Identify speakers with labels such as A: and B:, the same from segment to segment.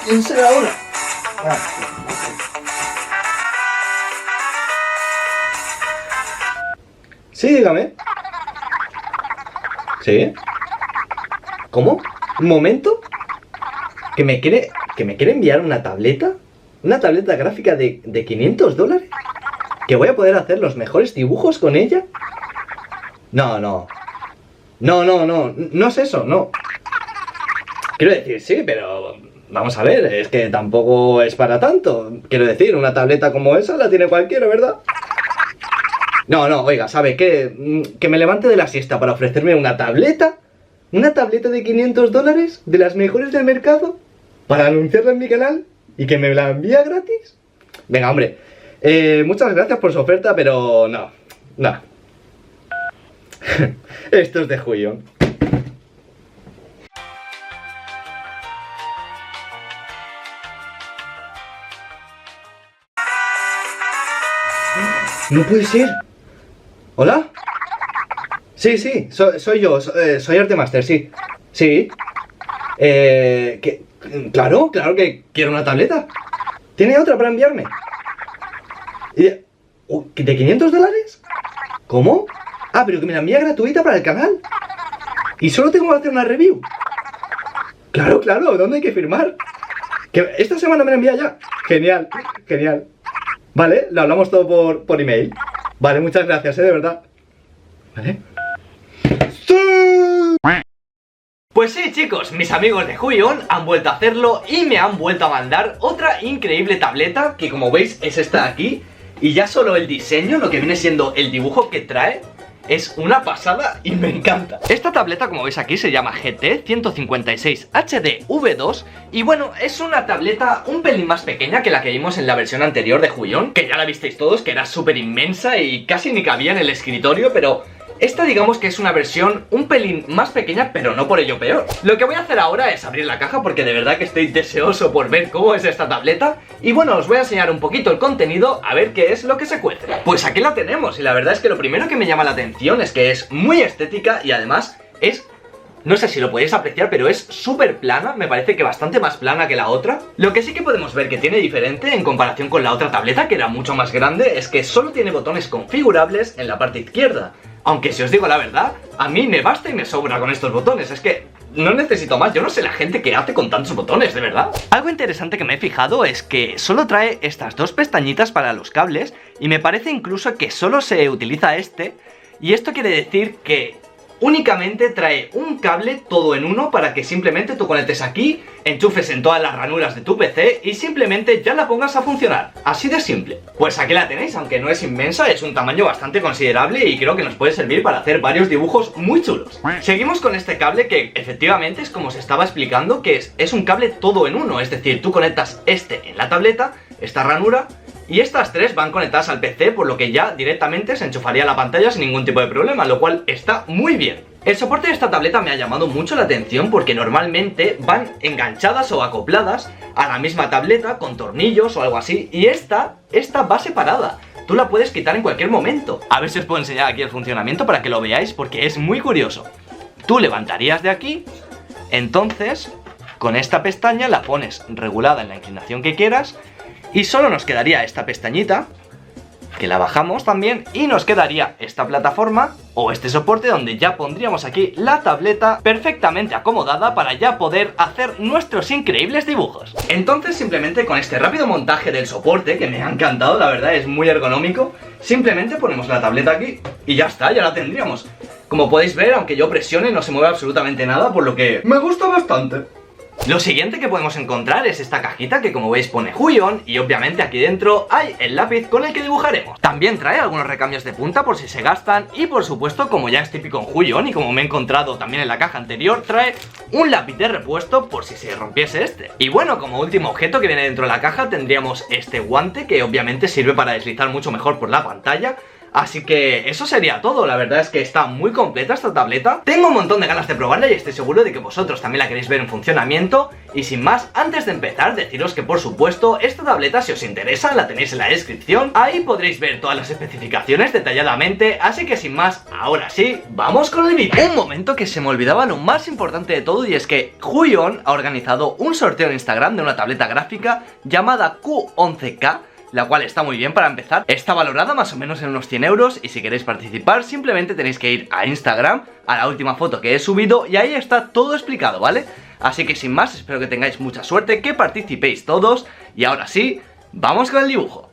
A: ¿Quién será ahora? Sí, dígame. ¿Sí? ¿Cómo? ¿Un momento? ¿Que me quiere enviar una tableta? ¿Una tableta gráfica de $500? ¿Que voy a poder hacer los mejores dibujos con ella? No, no. No es eso, no. Quiero decir, sí, pero vamos a ver, es que tampoco es para tanto. Quiero decir, una tableta como esa la tiene cualquiera, ¿verdad? No, oiga, ¿sabe qué? Que me levante de la siesta para ofrecerme una tableta. ¿Una tableta de $500? ¿De las mejores del mercado? ¿Para anunciarla en mi canal? ¿Y que me la envía gratis? Venga, hombre. Muchas gracias por su oferta, pero no. Esto es de Julián. No puede ser. ¿Hola? Sí, soy yo, soy Artemaster, sí. Sí. Claro que quiero una tableta. ¿Tiene otra para enviarme? ¿De $500? ¿Cómo? Ah, pero que me la envía gratuita para el canal. Y solo tengo que hacer una review. Claro, ¿dónde hay que firmar? Que esta semana me la envía ya. Genial. Vale, lo hablamos todo por email. Vale, muchas gracias, de verdad. ¿Vale? ¡Sí! Pues sí, chicos, mis amigos de Huion han vuelto a hacerlo y me han vuelto a mandar otra increíble tableta que, como veis, es esta de aquí. Y ya solo el diseño, lo que viene siendo el dibujo que trae, es una pasada y me encanta. Esta tableta, como veis aquí, se llama GT 156 HD V2. Y bueno, es una tableta un pelín más pequeña que la que vimos en la versión anterior de Huion, que ya la visteis todos, que era súper inmensa y casi ni cabía en el escritorio, pero esta digamos que es una versión un pelín más pequeña, pero no por ello peor. Lo que voy a hacer ahora es abrir la caja porque de verdad que estoy deseoso por ver cómo es esta tableta. Y bueno, os voy a enseñar un poquito el contenido, a ver qué es lo que se cuece. Pues aquí la tenemos y la verdad es que lo primero que me llama la atención es que es muy estética y además es... no sé si lo podéis apreciar, pero es súper plana, me parece que bastante más plana que la otra. Lo que sí que podemos ver que tiene diferente en comparación con la otra tableta, que era mucho más grande, es que solo tiene botones configurables en la parte izquierda. Aunque si os digo la verdad, a mí me basta y me sobra con estos botones, es que no necesito más, yo no sé la gente que hace con tantos botones, de verdad. Algo interesante que me he fijado es que solo trae estas dos pestañitas para los cables y me parece incluso que solo se utiliza este, y esto quiere decir que únicamente trae un cable todo en uno para que simplemente tú conectes aquí, enchufes en todas las ranuras de tu PC y simplemente ya la pongas a funcionar. Así de simple. Pues aquí la tenéis, aunque no es inmensa, es un tamaño bastante considerable y creo que nos puede servir para hacer varios dibujos muy chulos. Seguimos con este cable que efectivamente es como se estaba explicando, que es un cable todo en uno, es decir, tú conectas este en la tableta, esta ranura, y estas tres van conectadas al PC, por lo que ya directamente se enchufaría a la pantalla sin ningún tipo de problema, lo cual está muy bien. El soporte de esta tableta me ha llamado mucho la atención porque normalmente van enganchadas o acopladas a la misma tableta con tornillos o algo así, y esta va separada. Tú la puedes quitar en cualquier momento. A ver si os puedo enseñar aquí el funcionamiento para que lo veáis porque es muy curioso. Tú levantarías de aquí, entonces con esta pestaña la pones regulada en la inclinación que quieras y solo nos quedaría esta pestañita, que la bajamos también, y nos quedaría esta plataforma o este soporte donde ya pondríamos aquí la tableta perfectamente acomodada para ya poder hacer nuestros increíbles dibujos. Entonces simplemente con este rápido montaje del soporte, que me ha encantado, la verdad es muy ergonómico, simplemente ponemos la tableta aquí y ya está, ya la tendríamos. Como podéis ver, aunque yo presione no se mueve absolutamente nada, por lo que me gusta bastante. Lo siguiente que podemos encontrar es esta cajita que, como veis, pone Huion, y obviamente aquí dentro hay el lápiz con el que dibujaremos. También trae algunos recambios de punta por si se gastan y, por supuesto, como ya es típico en Huion y como me he encontrado también en la caja anterior, trae un lápiz de repuesto por si se rompiese este. Y bueno, como último objeto que viene dentro de la caja tendríamos este guante que obviamente sirve para deslizar mucho mejor por la pantalla. Así que eso sería todo, la verdad es que está muy completa esta tableta. Tengo un montón de ganas de probarla y estoy seguro de que vosotros también la queréis ver en funcionamiento. Y sin más, antes de empezar, deciros que por supuesto esta tableta, si os interesa, la tenéis en la descripción. Ahí podréis ver todas las especificaciones detalladamente, así que sin más, ahora sí, vamos con el vídeo. Un momento que se me olvidaba lo más importante de todo, y es que Huion ha organizado un sorteo en Instagram de una tableta gráfica llamada Q11K, la cual está muy bien para empezar. Está valorada más o menos en unos 100 euros y si queréis participar simplemente tenéis que ir a Instagram, a la última foto que he subido y ahí está todo explicado, ¿vale? Así que sin más, espero que tengáis mucha suerte, que participéis todos y ahora sí, vamos con el dibujo.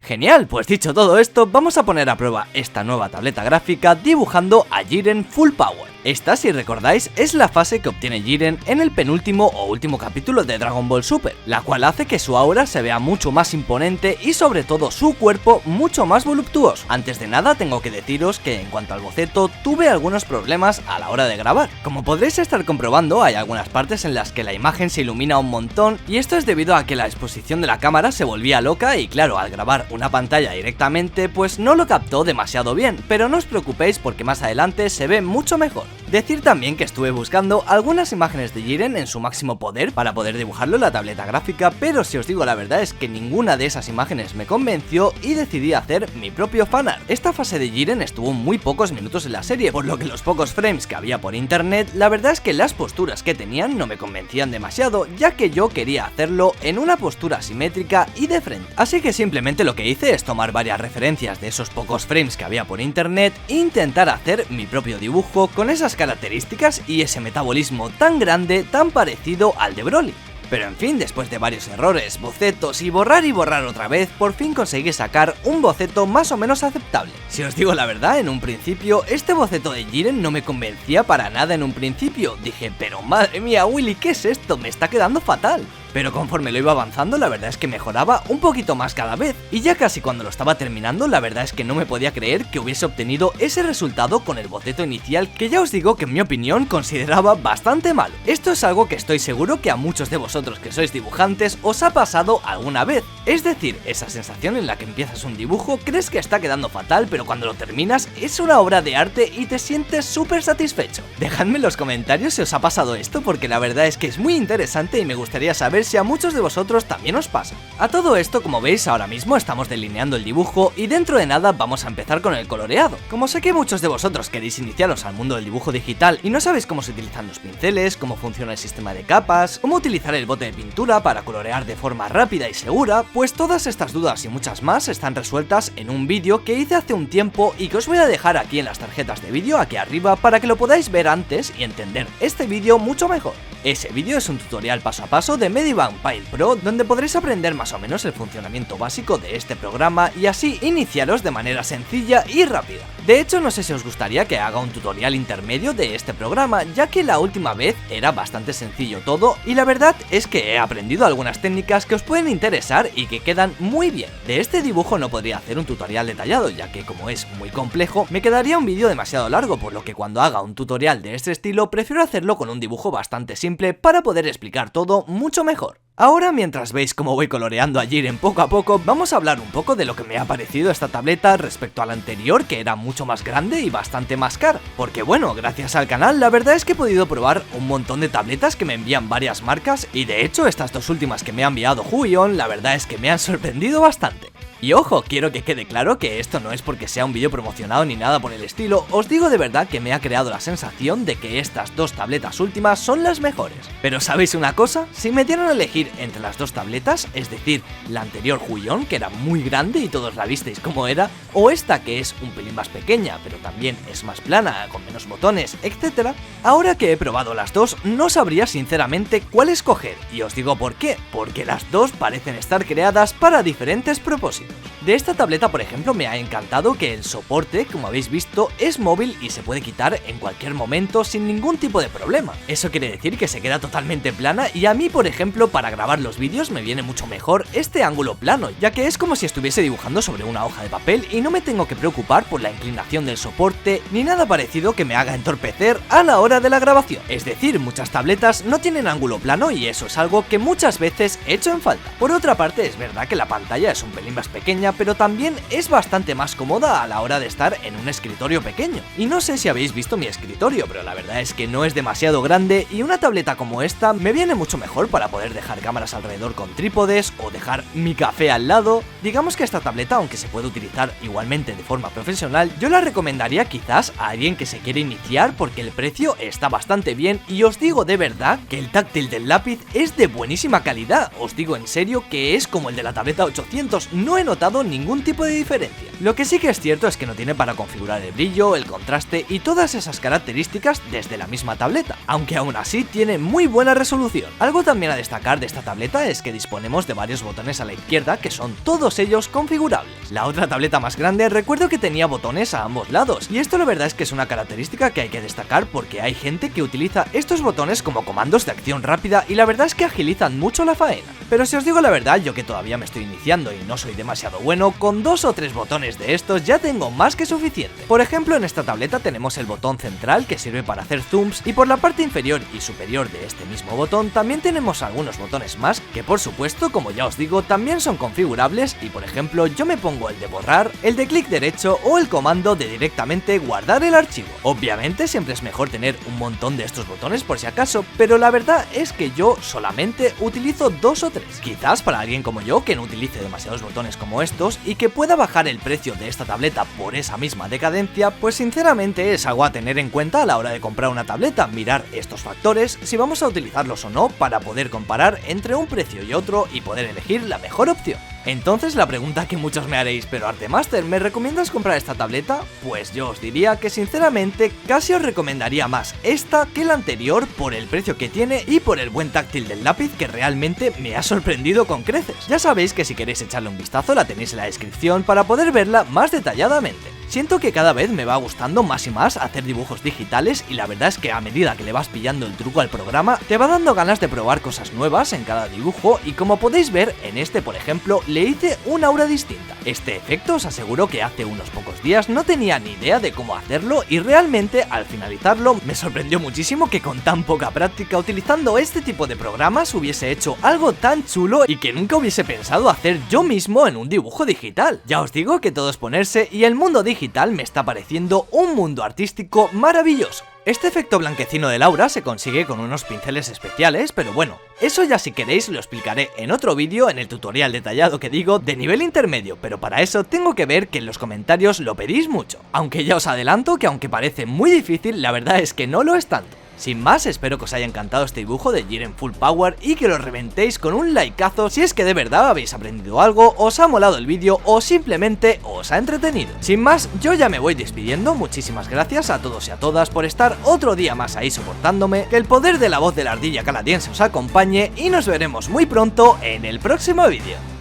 B: Genial, pues dicho todo esto, vamos a poner a prueba esta nueva tableta gráfica dibujando a Jiren Full Power. Esta, si recordáis, es la fase que obtiene Jiren en el penúltimo o último capítulo de Dragon Ball Super, la cual hace que su aura se vea mucho más imponente y sobre todo su cuerpo mucho más voluptuoso. Antes de nada tengo que deciros que en cuanto al boceto tuve algunos problemas a la hora de grabar. Como podréis estar comprobando, hay algunas partes en las que la imagen se ilumina un montón y esto es debido a que la exposición de la cámara se volvía loca y claro, al grabar una pantalla directamente pues no lo captó demasiado bien, pero no os preocupéis porque más adelante se ve mucho mejor. Decir también que estuve buscando algunas imágenes de Jiren en su máximo poder para poder dibujarlo en la tableta gráfica, pero si os digo la verdad es que ninguna de esas imágenes me convenció y decidí hacer mi propio fanart. Esta fase de Jiren estuvo muy pocos minutos en la serie, por lo que los pocos frames que había por internet, la verdad es que las posturas que tenían no me convencían demasiado, ya que yo quería hacerlo en una postura simétrica y de frente. Así que simplemente lo que hice es tomar varias referencias de esos pocos frames que había por internet e intentar hacer mi propio dibujo con esas características y ese metabolismo tan grande, tan parecido al de Broly. Pero en fin, después de varios errores, bocetos y borrar otra vez, por fin conseguí sacar un boceto más o menos aceptable. Si os digo la verdad, en un principio, este boceto de Jiren no me convencía para nada en un principio. Dije, pero madre mía Willy, ¿qué es esto? Me está quedando fatal. Pero conforme lo iba avanzando, la verdad es que mejoraba un poquito más cada vez. Y ya casi cuando lo estaba terminando, la verdad es que no me podía creer que hubiese obtenido ese resultado con el boceto inicial, que ya os digo que en mi opinión consideraba bastante malo. Esto es algo que estoy seguro que a muchos de vosotros que sois dibujantes os ha pasado alguna vez. Es decir, esa sensación en la que empiezas un dibujo, crees que está quedando fatal, pero cuando lo terminas es una obra de arte y te sientes súper satisfecho. Dejadme en los comentarios si os ha pasado esto, porque la verdad es que es muy interesante y me gustaría saber si a muchos de vosotros también os pasa. A todo esto, como veis, ahora mismo estamos delineando el dibujo y dentro de nada vamos a empezar con el coloreado. Como sé que muchos de vosotros queréis iniciaros al mundo del dibujo digital y no sabéis cómo se utilizan los pinceles, cómo funciona el sistema de capas, cómo utilizar el bote de pintura para colorear de forma rápida y segura, pues todas estas dudas y muchas más están resueltas en un vídeo que hice hace un tiempo y que os voy a dejar aquí en las tarjetas de vídeo aquí arriba para que lo podáis ver antes y entender este vídeo mucho mejor. Ese vídeo es un tutorial paso a paso de Medivan Paint Pro donde podréis aprender más o menos el funcionamiento básico de este programa y así iniciaros de manera sencilla y rápida. De hecho, no sé si os gustaría que haga un tutorial intermedio de este programa, ya que la última vez era bastante sencillo todo y la verdad es que he aprendido algunas técnicas que os pueden interesar y que quedan muy bien. De este dibujo no podría hacer un tutorial detallado, ya que como es muy complejo, me quedaría un vídeo demasiado largo, por lo que cuando haga un tutorial de este estilo prefiero hacerlo con un dibujo bastante simple para poder explicar todo mucho mejor. Ahora, mientras veis cómo voy coloreando a Jiren poco a poco, vamos a hablar un poco de lo que me ha parecido esta tableta respecto a la anterior, que era mucho más grande y bastante más cara. Porque bueno, gracias al canal, la verdad es que he podido probar un montón de tabletas que me envían varias marcas y de hecho estas dos últimas que me ha enviado Huion, la verdad es que me han sorprendido bastante. Y ojo, quiero que quede claro que esto no es porque sea un vídeo promocionado ni nada por el estilo, os digo de verdad que me ha creado la sensación de que estas dos tabletas últimas son las mejores. Pero ¿sabéis una cosa? Si me dieran a elegir entre las dos tabletas, es decir, la anterior Huion, que era muy grande y todos la visteis como era, o esta que es un pelín más pequeña, pero también es más plana, con menos botones, etc., ahora que he probado las dos, no sabría sinceramente cuál escoger, y os digo por qué, porque las dos parecen estar creadas para diferentes propósitos. De esta tableta, por ejemplo, me ha encantado que el soporte, como habéis visto, es móvil y se puede quitar en cualquier momento sin ningún tipo de problema. Eso quiere decir que se queda totalmente plana y a mí, por ejemplo, para grabar los vídeos me viene mucho mejor este ángulo plano, ya que es como si estuviese dibujando sobre una hoja de papel y no me tengo que preocupar por la inclinación del soporte ni nada parecido que me haga entorpecer a la hora de la grabación. Es decir, muchas tabletas no tienen ángulo plano y eso es algo que muchas veces he hecho en falta. Por otra parte, es verdad que la pantalla es un pelín más pequeña, pero también es bastante más cómoda a la hora de estar en un escritorio pequeño. Y no sé si habéis visto mi escritorio, pero la verdad es que no es demasiado grande y una tableta como esta me viene mucho mejor para poder dejar cámaras alrededor con trípodes o dejar mi café al lado. Digamos que esta tableta, aunque se puede utilizar igualmente de forma profesional, yo la recomendaría quizás a alguien que se quiere iniciar porque el precio está bastante bien y os digo de verdad que el táctil del lápiz es de buenísima calidad. Os digo en serio que es como el de la tableta 800, no he notado ningún tipo de diferencia. Lo que sí que es cierto es que no tiene para configurar el brillo, el contraste y todas esas características desde la misma tableta, aunque aún así tiene muy buena resolución. Algo también a destacar de esta tableta es que disponemos de varios botones a la izquierda que son todos ellos configurables. La otra tableta más grande recuerdo que tenía botones a ambos lados, y esto la verdad es que es una característica que hay que destacar porque hay gente que utiliza estos botones como comandos de acción rápida y la verdad es que agilizan mucho la faena. Pero si os digo la verdad, yo que todavía me estoy iniciando y no soy demasiado bueno, con 2 o 3 botones de estos ya tengo más que suficiente. Por ejemplo, en esta tableta tenemos el botón central que sirve para hacer zooms y por la parte inferior y superior de este mismo botón también tenemos algunos botones más que por supuesto, como ya os digo, también son configurables y por ejemplo yo me pongo el de borrar, el de clic derecho o el comando de directamente guardar el archivo. Obviamente siempre es mejor tener un montón de estos botones por si acaso, pero la verdad es que yo solamente utilizo 2 o 3. Quizás para alguien como yo que no utilice demasiados botones como estos y que pueda bajar el precio de esta tableta por esa misma decadencia, pues sinceramente es algo a tener en cuenta a la hora de comprar una tableta, mirar estos factores, si vamos a utilizarlos o no para poder comparar entre un precio y otro y poder elegir la mejor opción. Entonces la pregunta que muchos me haréis, pero Artemaster, ¿me recomiendas comprar esta tableta? Pues yo os diría que sinceramente casi os recomendaría más esta que la anterior por el precio que tiene y por el buen táctil del lápiz que realmente me ha sorprendido con creces. Ya sabéis que si queréis echarle un vistazo la tenéis en la descripción para poder verla más detalladamente. Siento que cada vez me va gustando más y más hacer dibujos digitales y la verdad es que a medida que le vas pillando el truco al programa te va dando ganas de probar cosas nuevas en cada dibujo y como podéis ver en este por ejemplo le hice una aura distinta. Este efecto os aseguro que hace unos pocos días no tenía ni idea de cómo hacerlo y realmente al finalizarlo me sorprendió muchísimo que con tan poca práctica utilizando este tipo de programas hubiese hecho algo tan chulo y que nunca hubiese pensado hacer yo mismo en un dibujo digital. Ya os digo que todo es ponerse y el mundo digital me está pareciendo un mundo artístico maravilloso. Este efecto blanquecino del aura se consigue con unos pinceles especiales, pero bueno, eso ya si queréis lo explicaré en otro vídeo en el tutorial detallado que digo de nivel intermedio, pero para eso tengo que ver que en los comentarios lo pedís mucho. Aunque ya os adelanto que aunque parece muy difícil, la verdad es que no lo es tanto. Sin más, espero que os haya encantado este dibujo de Jiren Full Power y que lo reventéis con un likeazo si es que de verdad habéis aprendido algo, os ha molado el vídeo o simplemente os ha entretenido. Sin más, yo ya me voy despidiendo, muchísimas gracias a todos y a todas por estar otro día más ahí soportándome, que el poder de la voz de la ardilla canadiense os acompañe y nos veremos muy pronto en el próximo vídeo.